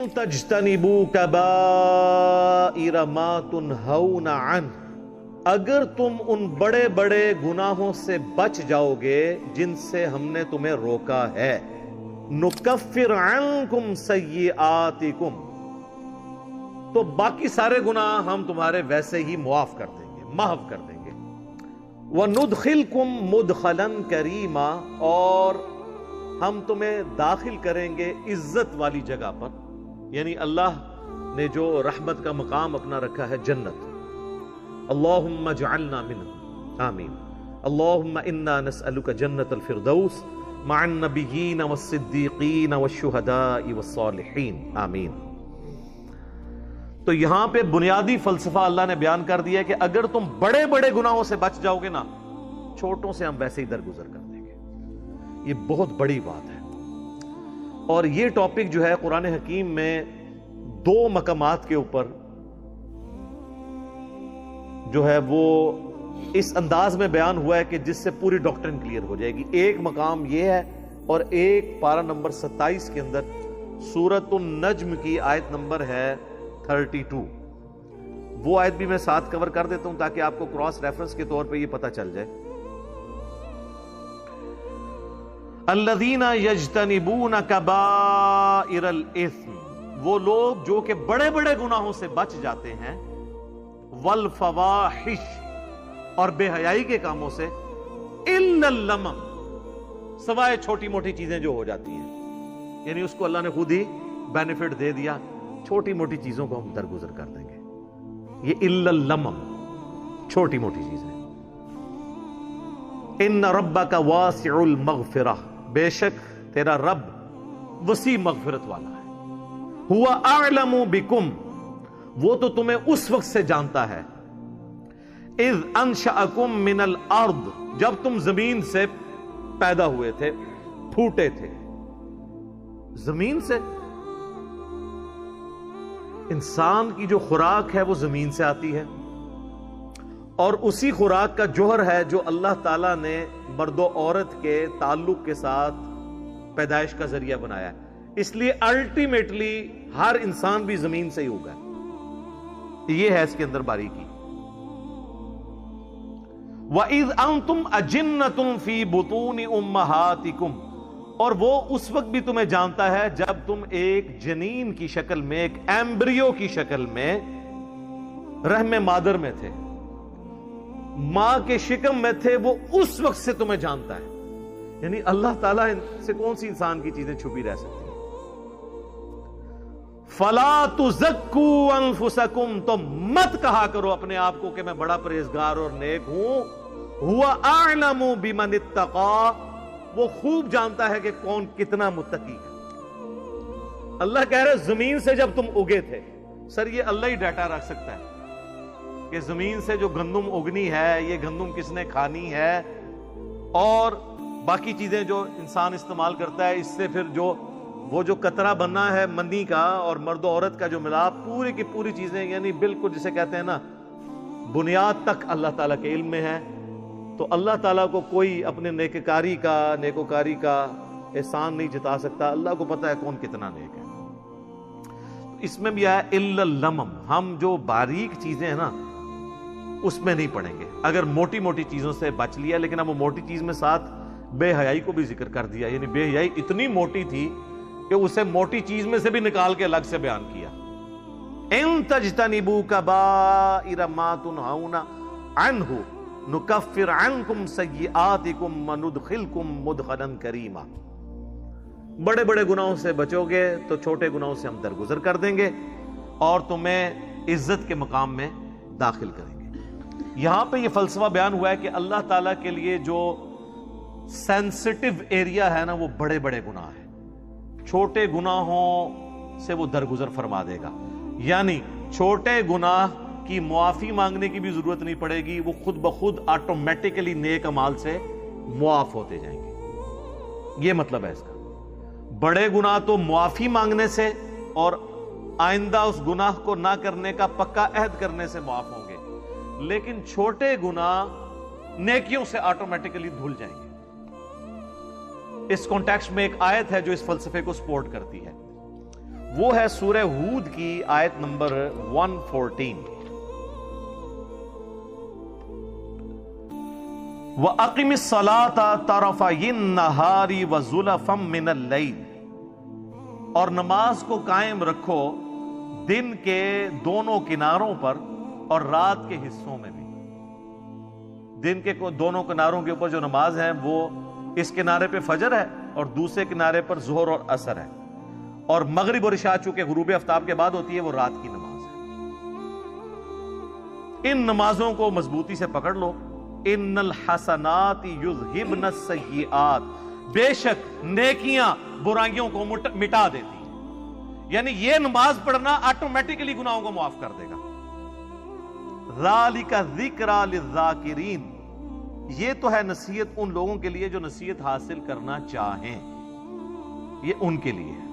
تجتنبوا کبائر ما تنہون عنہ، اگر تم ان بڑے بڑے گناہوں سے بچ جاؤ گے جن سے ہم نے تمہیں روکا ہے، نکفر عنکم سیئاتکم، تو باقی سارے گناہ ہم تمہارے ویسے ہی معاف کر دیں گے، محو کر دیں گے، وندخلکم مدخلا کریما، اور ہم تمہیں داخل کریں گے عزت والی جگہ پر، یعنی اللہ نے جو رحمت کا مقام اپنا رکھا ہے جنت۔ اللہم اجعلنا منہم، آمین۔ اللہم انا نسألک جنت الفردوس مع النبیین والصدیقین والشہداء والصالحین، آمین۔ تو یہاں پہ بنیادی فلسفہ اللہ نے بیان کر دیا کہ اگر تم بڑے بڑے گناہوں سے بچ جاؤ گے نا، چھوٹوں سے ہم ویسے ہی درگزر کر دیں گے۔ یہ بہت بڑی بات ہے، اور یہ ٹاپک جو ہے قرآن حکیم میں دو مقامات کے اوپر جو ہے وہ اس انداز میں بیان ہوا ہے کہ جس سے پوری ڈاکٹرن کلیئر ہو جائے گی۔ ایک مقام یہ ہے، اور ایک پارہ نمبر 27 کے اندر سورۃ النجم کی آیت نمبر ہے 32، وہ آیت بھی میں ساتھ کور کر دیتا ہوں تاکہ آپ کو کراس ریفرنس کے طور پہ یہ پتہ چل جائے۔ الذین یجتنبون کبائر الاثم، وہ لوگ جو کہ بڑے بڑے گناہوں سے بچ جاتے ہیں، والفواحش، اور بے حیائی کے کاموں سے، الا اللمم، سوائے چھوٹی موٹی چیزیں جو ہو جاتی ہیں، یعنی اس کو اللہ نے خود ہی بینیفٹ دے دیا، چھوٹی موٹی چیزوں کو ہم درگزر کر دیں گے۔ یہ الا اللمم، چھوٹی موٹی چیزیں۔ ان ربک واسع المغفرہ، بے شک تیرا رب وسیع مغفرت والا ہے۔ ہوا اعلم بکم، وہ تو تمہیں اس وقت سے جانتا ہے، اذ انشأکم من الارض، جب تم زمین سے پیدا ہوئے تھے، پھوٹے تھے زمین سے۔ انسان کی جو خوراک ہے وہ زمین سے آتی ہے، اور اسی خوراک کا جوہر ہے جو اللہ تعالیٰ نے مرد و عورت کے تعلق کے ساتھ پیدائش کا ذریعہ بنایا ہے، اس لیے الٹیمیٹلی ہر انسان بھی زمین سے ہی ہوگا۔ یہ ہے اس کے اندر باریکی۔ وَإِذْ أَنْتُمْ أَجِنَّةٌ فِي بُطُونِ أُمَّهَاتِكُمْ، اور وہ اس وقت بھی تمہیں جانتا ہے جب تم ایک جنین کی شکل میں، ایک ایمبریو کی شکل میں رحم مادر میں تھے، ماں کے شکم میں تھے، وہ اس وقت سے تمہیں جانتا ہے۔ یعنی اللہ تعالیٰ سے کون سی انسان کی چیزیں چھپی رہ سکتی ہیں؟ فَلَا تُزَكُّوا أَنفُسَكُمْ، تو مت کہا کرو اپنے آپ کو کہ میں بڑا پرہیزگار اور نیک ہوں۔ هُوَ أَعْلَمُ بِمَنِ اتَّقَىٰ، وہ خوب جانتا ہے کہ کون کتنا متقی ہے۔ اللہ کہہ رہے زمین سے جب تم اگے تھے، سر یہ اللہ ہی ڈیٹا رکھ سکتا ہے کہ زمین سے جو گندم اگنی ہے، یہ گندم کس نے کھانی ہے، اور باقی چیزیں جو انسان استعمال کرتا ہے، اس سے پھر وہ جو قطرہ بننا ہے منی کا اور مرد و عورت کا جو ملاپ، پوری کی پوری چیزیں، یعنی بالکل جسے کہتے ہیں نا بنیاد تک اللہ تعالیٰ کے علم میں ہے۔ تو اللہ تعالیٰ کو کوئی اپنے نیکوکاری کا احسان نہیں جتا سکتا، اللہ کو پتہ ہے کون کتنا نیک ہے۔ اس میں بھی آیا الا اللمم، ہم جو باریک چیزیں ہیں نا اس میں نہیں پڑیں گے۔ اگر موٹی موٹی چیزوں سے بچ لیا، لیکن اب وہ موٹی چیز میں ساتھ بے حیائی کو بھی ذکر کر دیا، یعنی بے حیائی اتنی موٹی تھی کہ اسے موٹی چیز میں سے بھی نکال کے الگ سے بیان کیا۔ ان تجتنبوا کبائر ما تنہون عنہ نکفر عنکم سیئاتکم وندخلکم مدخلا کریما، بڑے بڑے گناہوں سے بچو گے تو چھوٹے گناہوں سے ہم درگزر کر دیں گے اور تمہیں عزت کے مقام میں داخل کریں گے۔ یہاں پہ یہ فلسفہ بیان ہوا ہے کہ اللہ تعالیٰ کے لیے جو سینسٹیو ایریا ہے نا وہ بڑے بڑے گناہ ہیں، چھوٹے گناہوں سے وہ درگزر فرما دے گا، یعنی چھوٹے گناہ کی معافی مانگنے کی بھی ضرورت نہیں پڑے گی، وہ خود بخود آٹومیٹیکلی نیک اعمال سے معاف ہوتے جائیں گے۔ یہ مطلب ہے اس کا، بڑے گناہ تو معافی مانگنے سے اور آئندہ اس گناہ کو نہ کرنے کا پکا عہد کرنے سے معاف ہوں گے، لیکن چھوٹے گناہ نیکیوں سے آٹومیٹیکلی دھل جائیں گے۔ اس کانٹیکسٹ میں ایک آیت ہے جو اس فلسفے کو سپورٹ کرتی ہے۔ وہ ہے سورہ ہود کی آیت نمبر 114. وَأَقِمِ الصَّلَاةَ طَرَفَيِ النَّهَارِ وَزُلَفًا مِّنَ اللَّيْلِ، اور نماز کو قائم رکھو دن کے دونوں کناروں پر اور رات کے حصوں میں بھی. دن کے دونوں کناروں کے اوپر جو نماز ہے وہ اس کنارے پہ فجر ہے اور دوسرے کنارے پر ظہر اور عصر ہے، اور مغرب اور عشاء چونکہ غروب آفتاب کے بعد ہوتی ہے وہ رات کی نماز ہے. ان نمازوں کو مضبوطی سے پکڑ لو. ان الحسنات یذہبن السیئات، بے شک نیکیاں برائیوں کو مٹا دیتی ہیں. یعنی یہ نماز پڑھنا آٹومیٹکلی گناہوں کو معاف کر دے گا. ذالک ذکریٰ للذاکرین، یہ تو ہے نصیحت ان لوگوں کے لیے جو نصیحت حاصل کرنا چاہیں، یہ ان کے لیے ہے.